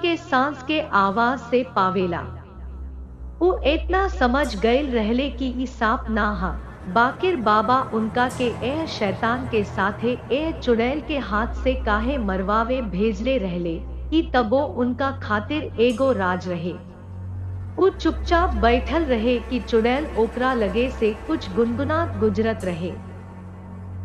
के सांस के आवाज से पावेला। वो इतना समझ गईल रहले कि ई सांप ना हा, बाकिर बाबा उनका के ए शैतान के साथे ए चुड़ैल के हाथ से काहे मरवावे भेजले रहले, ई तबो उनका खातिर एगो राज रहे। वो चुपचाप बैठल रहे कि चुड़ैल ओकरा लगे से कुछ गुनगुनात गुजरत रहे।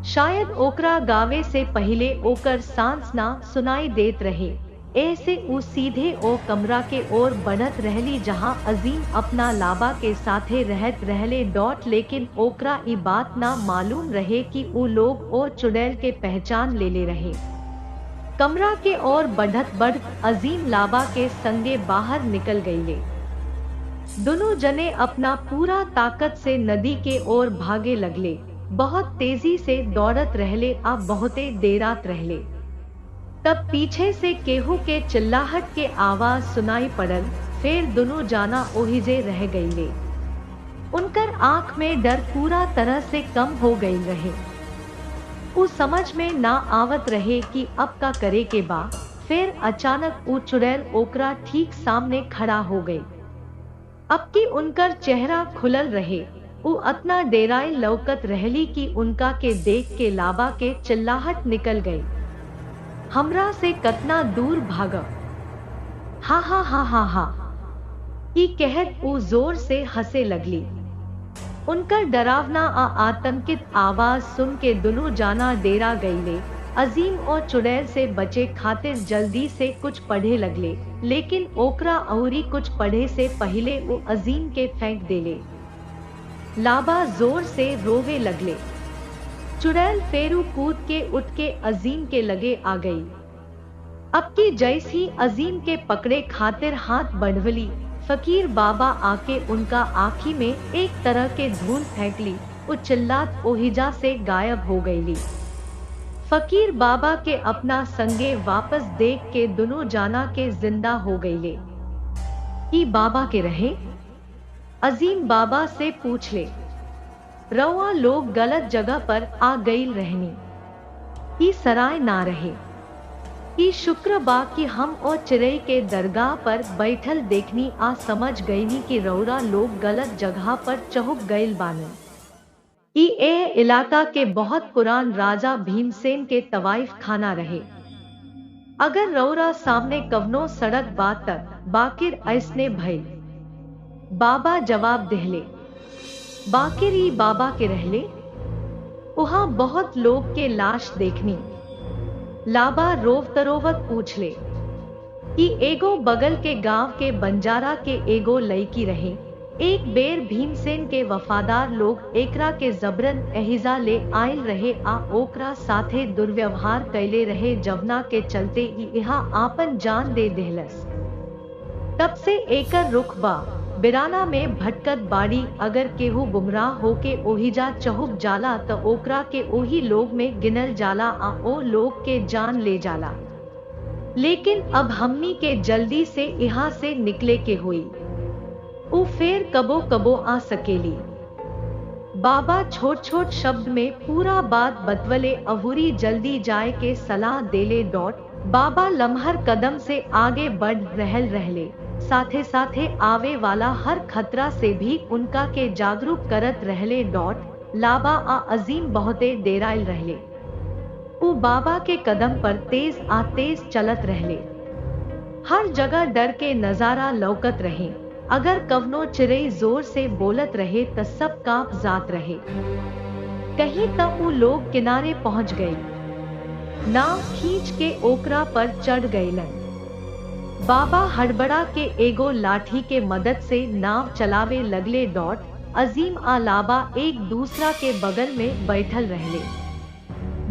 शायद ओकरा गावे से पहले ओकर सांस ना सुनाई देत रहे। ऐसे उ सीधे ओ कमरा के ओर बढ़त रहली जहां अजीम अपना लाबा के साथे रहत रहले डॉट, लेकिन ओकरा ई बात ना मालूम रहे कि उ लोग ओ चुड़ैल के पहचान ले रहे। कमरा के ओर बढ़त अजीम लाबा के संगे बाहर निकल गईले। दोनों जने अपना पूरा ताकत से नदी के ओर भागे लगले, बहुत तेजी से दौड़त रहले आ बहुते देरात रहले। तब पीछे से केहू के चिल्लाहट के आवाज सुनाई पड़ल, फिर दोनों जाना ओहिजे रह गईले। उनकर आंख में डर पूरा तरह से कम हो गई रहे। उ समझ में ना आवत रहे कि अब का करे के बा। फिर अचानक उ चुड़ैल ओकरा ठीक सामने खड़ा हो गई। अब की उनकर चेहरा खुलल रहे। उ अतना डेराए लौकत रहली कि उनका के देख के लाबा के चिल्लाहट निकल गई, हमरा से कतना दूर भागब। हा हा हा हा हा, ई कहत उ जोर से हंसे लगली। उनकर डरावना आ आतंकित आवाज सुन के दोनों जाना डेरा गईले। अजीम और चुड़ैल से बचे खातिर जल्दी से कुछ पढ़े लगले, लेकिन ओकरा औरी कुछ पढ़े से पहले वो अजीम के फेंक देले। लाबा जोर से रोवे लगले। चुड़ैल फेरू कूद के उठ के अजीम के लगे आ गई। अब की जैसी अजीम के पकड़े खातिर हाथ बढ़वली, फकीर बाबा आके उनका आँखी में एक तरह के धूल फेंक ली। वो चिल्लात ओहिजा से गायब हो गईली। फकीर बाबा के अपना संगे वापस देख के दोनों जाना के जिंदा हो गईले। ई बाबा के रहे? अजीम बाबा से पूछ ले। रउआ लोग गलत जगह पर आ गईल रहनी, ई सराय ना रहे। ई शुक्र बा कि हम और चिड़ै के दरगाह पर बैठल देखनी आ समझ गईनी कि रउरा लोग गलत जगह पर चहुक गईल बानी। ई ए इलाका के बहुत पुरान राजा भीमसेन के तवाइफ खाना रहे। अगर रउरा सामने कवनो सड़क बात तक बाकिर ऐसने भइल। बाबा जवाब देहले। बाकिर ई बाबा के रहले? वहां बहुत लोग के लाश देखनी। लाबा रोवत पूछले। ई एगो बगल के गांव के बंजारा के एगो लड़की रहे। एक बेर भीमसेन के वफादार लोग एकरा के जबरन एहिजा ले आयल रहे आ ओकरा साथे दुर्व्यवहार कैले रहे, जवना के चलते ई यहाँ आपन जान दे देहलस। तब से एकर रुख बा बिराना में भटकत बाड़ी। अगर केहू गुमराह होके ओहिजा चहुक जाला त ओकरा के ओही लोग में गिनल जाला आ ओ लोग के जान ले जाला। लेकिन अब हमनी के जल्दी से यहाँ से निकले के हुई। उ फेर कबो कबो आ सकेली। बाबा छोट छोट शब्द में पूरा बात बतवले अहुरी जल्दी जाए के सलाह देले डॉट। बाबा लम्हर कदम से आगे बढ़ रहले, साथे साथे आवे वाला हर खतरा से भी उनका के जागरूक करत रहले डॉट। लाबा आ अजीम बहुते डेराइल रहले। उ बाबा के कदम पर तेज चलत रहले। हर जगह डर के नजारा लौकत रहे। अगर कवनो चिड़ै जोर से बोलत रहे त सब कांप जात रहे। कहीं तक उ लोग किनारे पहुंच गए। नाव खींच के ओकरा पर चढ़ गईलन। बाबा हड़बड़ा के एगो लाठी के मदद से नाव चलावे लगले डॉट। अजीम आ लाबा एक दूसरा के बगल में बैठल रहले।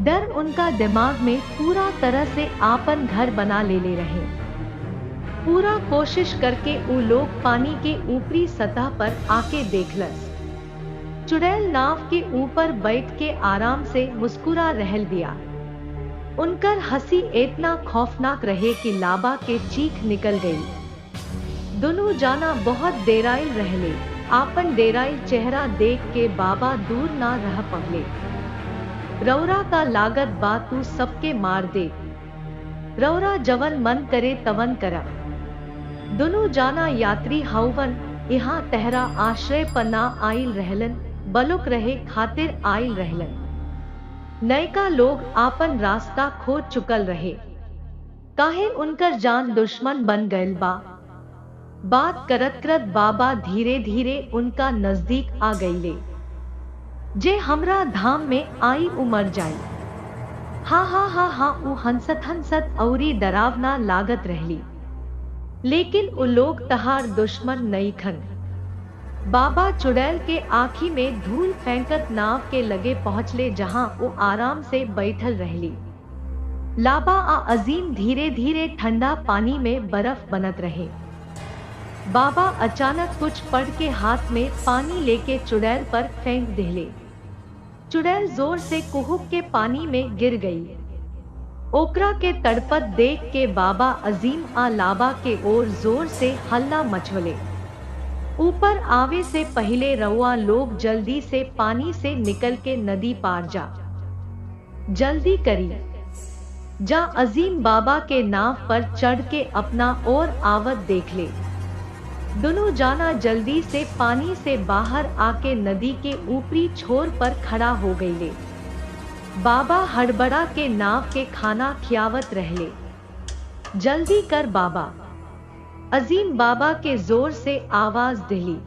डर उनका दिमाग में पूरा तरह से आपन घर बना ले रहे। पूरा कोशिश करके उ लोग पानी के ऊपरी सतह पर आके देखलस। चुड़ैल नाव के ऊपर बैठ के आराम से मुस्कुरा रहल दिया। उनकर हंसी इतना खौफनाक रहे कि लाबा के चीख निकल गई। दोनों जाना बहुत डेराइल रहले। आपन डेराइल चेहरा देख के बाबा दूर ना रह पवले। रौरा का लागत बा तू सबके मार दे। रौरा जवन मन करे तवन करा। दोनों जाना यात्री हवन यहाँ तहरा आश्रय पर ना आइल रहलन, बलुक रहे खातिर आइल रहलन। नयका लोग आपन रास्ता खो चुकल रहे, काहे उनकर जान दुश्मन बन गयल बा। बात करत करत बाबा धीरे धीरे उनका नजदीक आ गईले। जे हमरा धाम में आई उमर जाई। हा हा हा हा उ हंसत हंसत औरी डरावना लागत रहली। लेकिन उ लोग तहार दुश्मन नहीं खन। बाबा चुड़ैल के आँखी में धूल फेंकत नाव के लगे पहुँचले जहाँ वो आराम से बैठल रहली। लाबा आ अजीम धीरे धीरे ठंडा पानी में बर्फ बनत रहे। बाबा अचानक कुछ पढ़ के हाथ में पानी लेके चुड़ैल पर फेंक देले। चुड़ैल जोर से कुहुक के पानी में गिर गई। ओकरा के तड़पत देख के बाबा अजीम आ लाबा के ओर जोर से हल्ला मचवले। ऊपर आवे से पहले रउआ लोग जल्दी से पानी से निकल के नदी पार जा, जल्दी करी। जा अजीम बाबा के नाव पर चढ़ के अपना और आवत देख ले। दोनों जाना जल्दी से पानी से बाहर आके नदी के ऊपरी छोर पर खड़ा हो गईले। बाबा हड़बड़ा के नाव के खाना खियावत रहले। जल्दी कर बाबा, अजीम बाबा के जोर से आवाज दिली।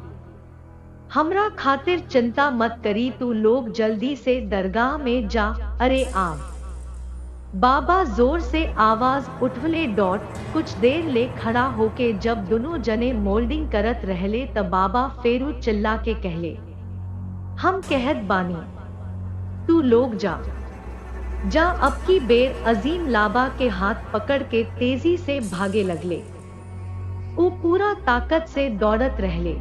हमरा खातिर चिंता मत करी, तू लोग जल्दी से दरगाह में जा। अरे आम। बाबा जोर से आवाज उठवले। डॉट कुछ देर ले खड़ा होके जब दोनों जने मोल्डिंग करत रहले तब बाबा फेरू चिल्ला के कहले, हम कहत बानी, तू लोग जा जा। अब की बेर अजीम लाबा के हाथ पकड़ के तेजी से भागे लगले। वो पूरा ताकत से दौड़त रहले।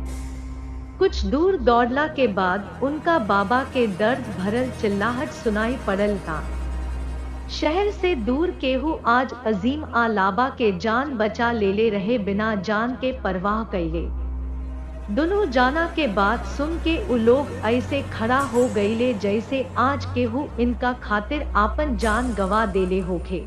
कुछ दूर दौड़ला के बाद उनका बाबा के दर्द भरल चिल्लाहट सुनाई पड़ल था। शहर से दूर केहू आज अजीम आ लाबा के जान बचा लेले रहे बिना जान के परवाह कैले। दोनों जाना के बात सुन के उ लोग ऐसे खड़ा हो गईले जैसे आज केहू इनका खातिर आपन जान गवा देले होखे।